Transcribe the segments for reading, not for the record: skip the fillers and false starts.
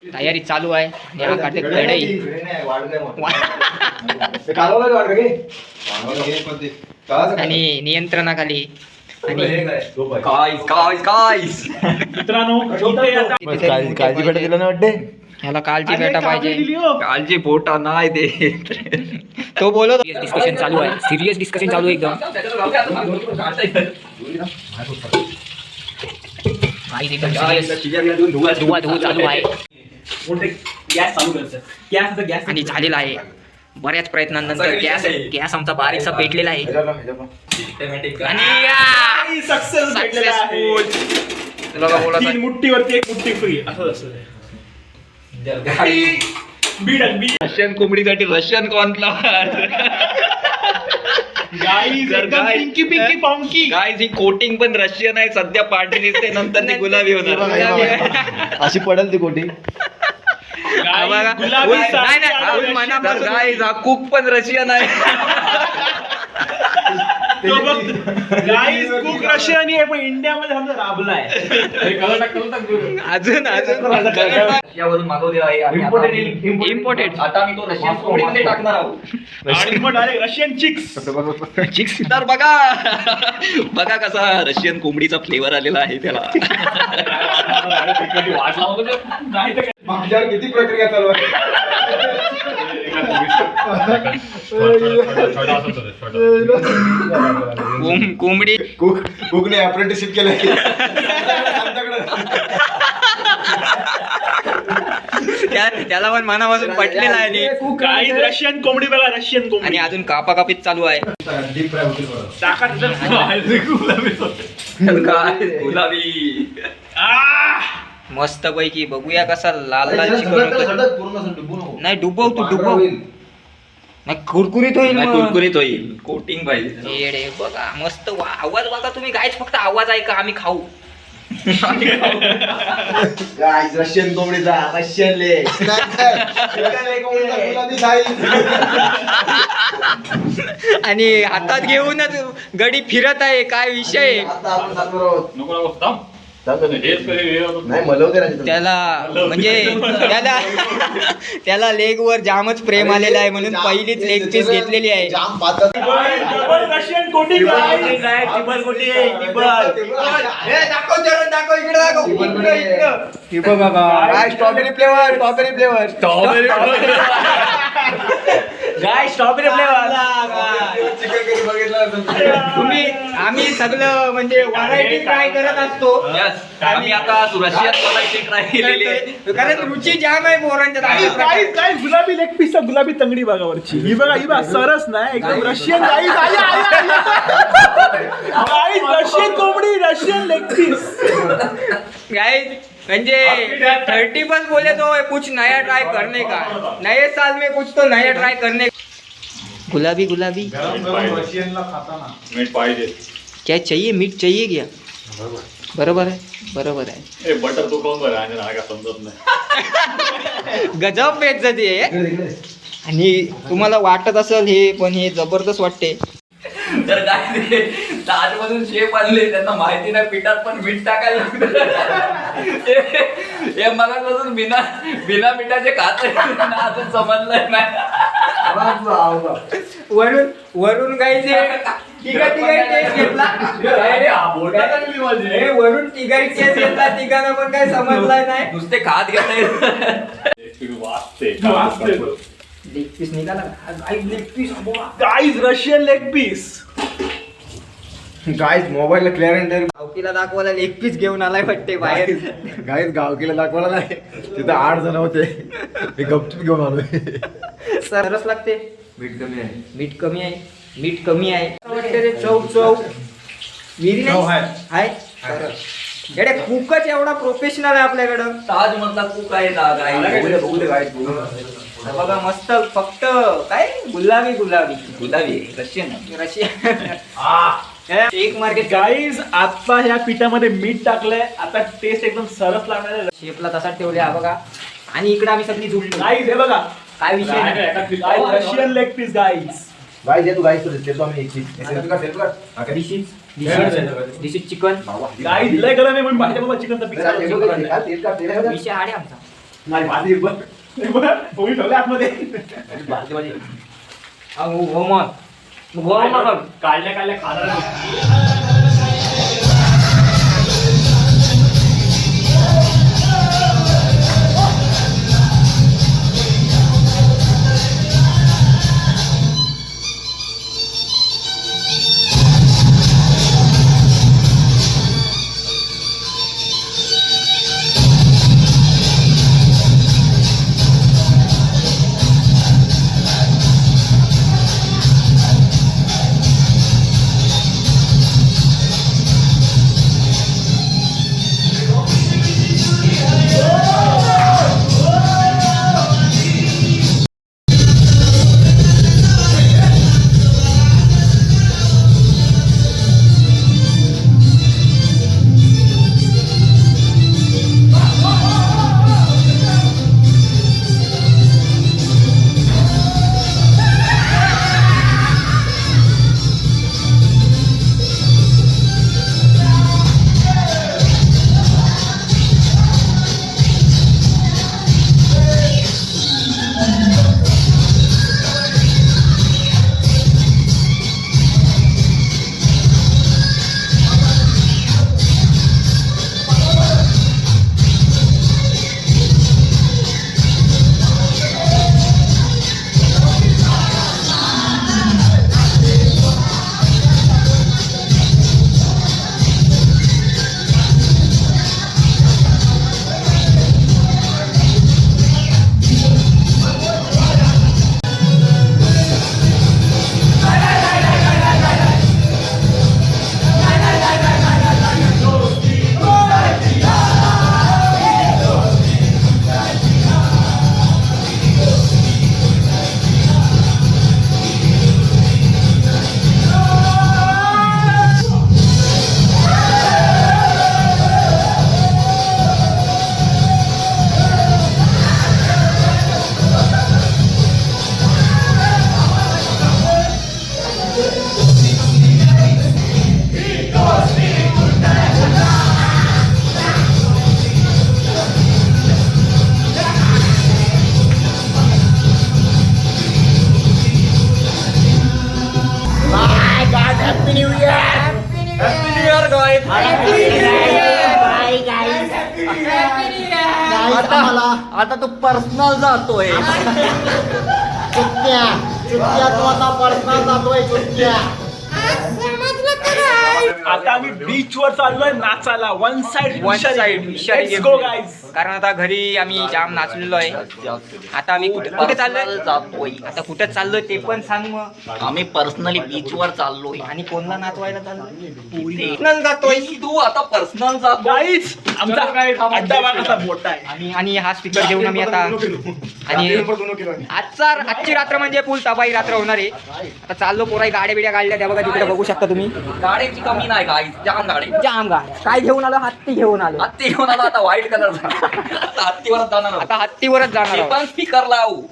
तयारी चालू आहे आणि हा काटे कढई आणि नियंत्रणाखाली आणि काळजी भेटा दिला ना वाटते. ह्याला कालची भेटा पाहिजे. कालची फोटा नाही दे. तो बोलत डिस्कशन चालू आहे. सिरियस डिस्कशन चालू आहे एकदम. धुवा चालू आहे आणि झालेला आहे. बऱ्याच प्रयत्नांनंतर गॅस आमचा बारीकसा पेटलेला आहे आणि सक्सेसफुल. तुला का बोलत आहे? मुठ्ठीवरती एक मुठ्ठी फ्री असं असतं. रशियन कोंबडीसाठी रशियन कॉर्नफ्लॉवर. गाईज ही कोटिंग पण रशियन आहे. सध्या पार्टी दिसते, नंतर ती गुलाबी होणार. अशी पडेल ती कोटी. गाईज हा कुक पण रशियन आहे. कुक रशियन आहे पण इंडियामध्ये समजा राबला आहे. अजून यावरून मागवलेला आहे. इम्पोर्टेड. आता मी तो रशियन कोंबडीमध्ये टाकणार आहोत. Russian chicks. चिक्स तर बघा कसा रशियन कोंबडीचा फ्लेवर आलेला आहे त्याला. किती प्रक्रिया चालू आहे. कोंबडी कुकने अप्रेंटिसशिप केलं. त्याला पण मनापासून पटलेला आहे. काही रशियन कोंबडी बघा, रशियन कोंबडी. आणि अजून कापाकापीत चालू आहे. गुलाबी मस्त पैकी बघूया कसा लाल लाल चिकन. नाही डुबव तू डुबव. नाही कुरकुरीत होईल. कुरकुरीत होईल. कोटिंग पाहिजे. येडे बघा मस्त आवाज बघा तुम्ही. गायच फक्त आवाज ऐका, आम्ही खाऊ. रशियन कोंबडीचा रशियन ले आणि हातात घेऊनच गडी फिरत आहे. काय विषय नाही मलवते त्याला म्हणजे त्याला लेग वर जामच प्रेम आलेला आहे म्हणून पहिलीच लेग पीस घेतलेली आहे. जाम पातळ रशियन कोटिंग स्ट्रॉबेरी फ्लेवर गाय स्ट्रॉबेरी फ्लेवर. तुम्ही आम्ही सगळं म्हणजे व्हरायटी ट्राय करत असतो. आम्ही आता रशियन क्वालिटी ट्राय केलेली आहे. कारण रुची जाम आहे पोरांच्या. काय गुलाबी लेग पीस, गुलाबी तंगडी बघावरची ही बघा सरस नाही एकदम रशियन. रशियन कोंबडी, रशियन लेग पीस. गाइस म्हणजे 30 बस बोले तो कुछ नया ट्राय करने का. नए साल में कुछ तो नया ट्राय करने. गुलाबी गुलाबी मीठ पाहिजे. क्या चाहिए? मीठ चाहिए क्या? बरोबर आहे. बटर तो कोण बरं आणि नागा समजत नाही. गजब बेइज्जती आहे. आणि तुम्हाला वाटत असेल हे, पण हे जबरदस्त वाटते. तर काय ताजमधून शेफ आणले, त्यांना माहिती नाही पिठात पण मीठ टाकायला लागतं. हे मगापासून बिना मिठाचे खात अजून समजलं नाही. वरून गायचे तिघाई टेस्ट घेतला. वरून तिघाई टेस्ट घेतला. तिघांना पण काही समजलं नाही. नुसते खात घेत. लेग पीस निघाला. Leg piece guys Russian leg piece. Guys मोबाईलला क्लिअरंट गावकीला दाखवायला लेग पीस घेऊन आलाय वाटते बाहेर. गाईज गावकीला दाखवला नाही. तिथं 8 जण होते. मी गपचूप घेऊन आलोय. सरस लागते. मीठ कमी आहे. मीठ कमी आहे. वाटते रे चव मिरी आहे. एवढे कुकच एवढा प्रोफेशनल आहे आपल्याकडं. ताज मधला कुक आहे बघा मस्त. फक्त काय गुलाबी रशियन. एक मार्केट. गाईज आता ह्या पिठामध्ये मीठ टाकलंय. आता टेस्ट एकदम सरस लागणार आहे. शेपला तसाच ठेवले हा बघा. आणि इकडे आम्ही सगळी जुळली. गाईज हे बघा काय विषय नाही. Russian leg piece guys. Guys येतो गाईज देतो आम्ही एक दिस इज चिकन. गाईज लय गरम आहे म्हणून बाहेर बाबा चिकनचा पीस. विषय आडे आमचा. नाही बाजी होळी ठेवले आतमध्ये काढल्या काढल्या खाणार आता तू पर्सनल जातोय चुट्ट्या चुट्ट्या तो आता पर्सनल जातोय चुट्ट्या आता आम्ही बीच वर चाललोय नाचायला वन साइड गो गाईज कारण आता घरी आम्ही जाम नाचलेलो आहे. आता आम्ही कुठे चाललोय जातोय आता कुठे चाललोय ते पण सांग मग. आम्ही पर्सनली बीच वर चाललोय आणि कोणला नाचवायला चाललोय जातोय तू आता पर्सनल जातो गाईज आमचा अड्डा भागाचा मोठा आहे आणि हा स्पीकर घेऊन आम्ही आता आणि आजची रात्र म्हणजे फुल तबाई रात्र होणार आहे. आता चाललो पोराई गाड्या बिड्या काढल्या त्या बघा तिकडे बघू शकता तुम्ही. गाड्याची कमी नाही गाई जाम गाडी जाम गाड्या काय घेऊन आलो हत्ती घेऊन आलो. हत्ती घेऊन आला आता व्हाईट कलरचा आता हत्तीवरच जाणार आहोत. आता हत्तीवरच जाणार ते आहोत. पण स्पीकर लावू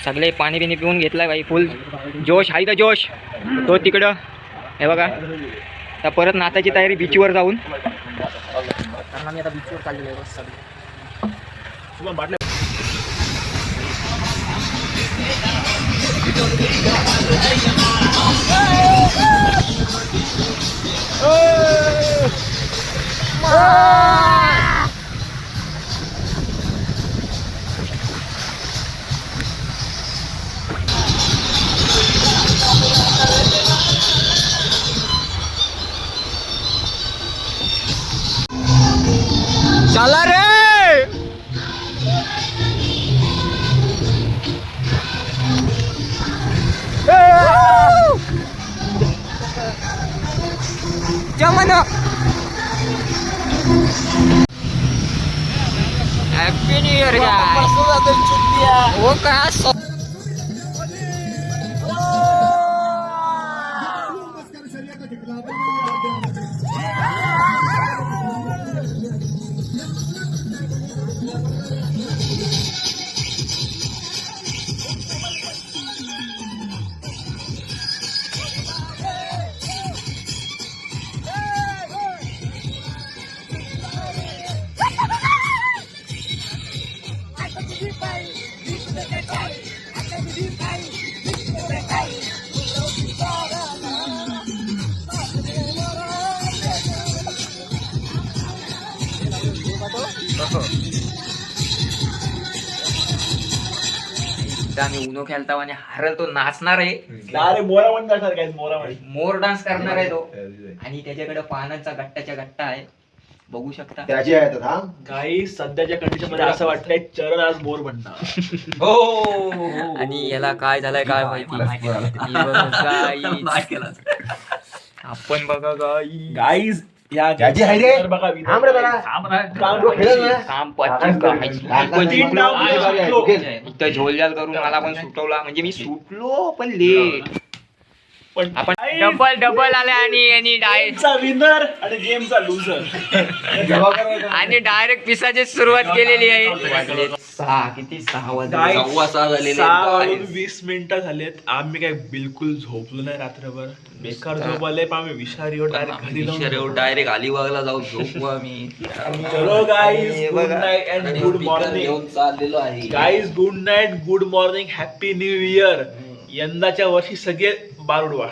सगळे पाणी बिणी पिऊन घेतलाय बाई फुल जोश आहे तर जोश तो तिकडं हे बघा. आता परत नाचायची तयारी बीचवर जाऊन कारण आम्ही आता बीचवर चाललेलो आहे सगळे. चला रे जमन हॅपी न्यू इयर हो का इथं आम्ही उनो खेळता आणि हारल तो नाचणार आहे. अरे मोरा म्हणून जाणार काय मोरा म्हणे. मोर डान्स करणार आहे तो आणि त्याच्याकडे पानांचा गट्टाच्या गट्टा आहे बघू शकता. त्याची आहेत हा काही सध्याच्या कंडिशन मध्ये असं वाटतंय चरण आज मोर म्हणणार. हो आणि याला काय झालंय काय माहिती. ही बघा गाई. नाही केला आपण बघा गाई. गाईज या त्याची आहे रे. तर बघा थांब रे जरा. काम खेळत ना. काम पच्चीस गाईची. काकांची तीन डाव मुलं केले, बारी आहे. सुटलो. खेळ. इथं झोलझाल करून मला पण सुटवला म्हणजे मी सुटलो पण लेट. पण आपण डबल आले आणि डायरेक्ट गेमचा विनर आणि गेमचा लुझर. जेव्हा करायचं. आणि डायरेक्ट पिसाची सुरुवात केलेली आहे. वाजले 6 किती 6 वाजले. Guys, 6:15 झालेले 6:20 मिनिटं झालेत. आम्ही काय बिलकुल झोपलो नाही रात्रभर. बेकार झोप आले पण आम्ही विषारी डायरेक्ट घरी जाऊन डायरेक्ट अलिबागला जाऊ झोपू आम्ही. चलो guys good night and good morning. घेऊन चाललेलो आहे guys good night good morning happy new year. यंदाच्या वर्षी सगळे बारूडवा.